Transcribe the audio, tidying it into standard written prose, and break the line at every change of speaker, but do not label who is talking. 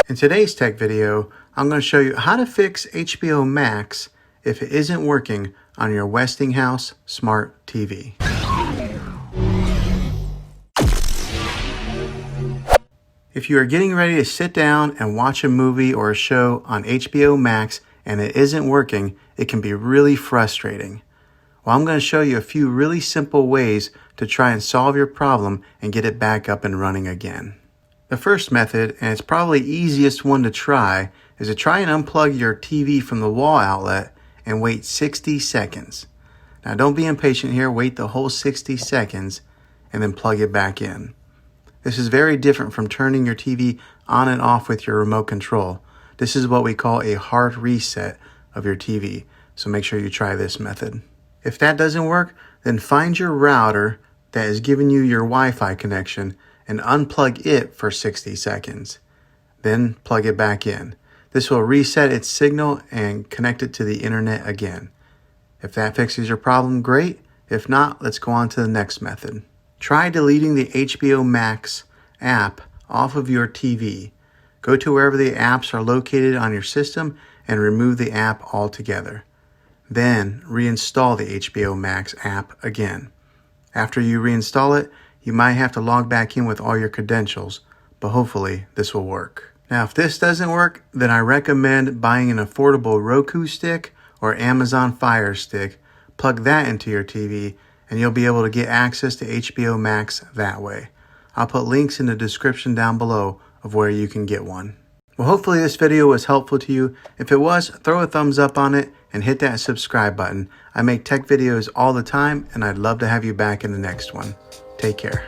In today's tech video, I'm going to show you how to fix HBO Max if it isn't working on your Westinghouse Smart TV. If you are getting ready to sit down and watch a movie or a show on HBO Max and it isn't working, it can be really frustrating. Well, I'm going to show you a few really simple ways to try and solve your problem and get it back up and running again. The first method, and it's probably the easiest one to try, is to try and unplug your TV from the wall outlet and wait 60 seconds. Now don't be impatient here, wait the whole 60 seconds and then plug it back in. This is very different from turning your TV on and off with your remote control. This is what we call a hard reset of your TV, so make sure you try this method. If that doesn't work, then find your router that is giving you your Wi-Fi connection and unplug it for 60 seconds. Then plug it back in. This will reset its signal and connect it to the internet again. If that fixes your problem, great. If not, let's go on to the next method. Try deleting the HBO Max app off of your TV. Go to wherever the apps are located on your system and remove the app altogether. Then reinstall the HBO Max app again. After you reinstall it, you might have to log back in with all your credentials, but hopefully this will work. Now, if this doesn't work, then I recommend buying an affordable Roku stick or Amazon Fire Stick. Plug that into your TV and you'll be able to get access to HBO Max that way. I'll put links in the description down below of where you can get one. Well, hopefully this video was helpful to you. If it was, throw a thumbs up on it and hit that subscribe button. I make tech videos all the time and I'd love to have you back in the next one. Take care.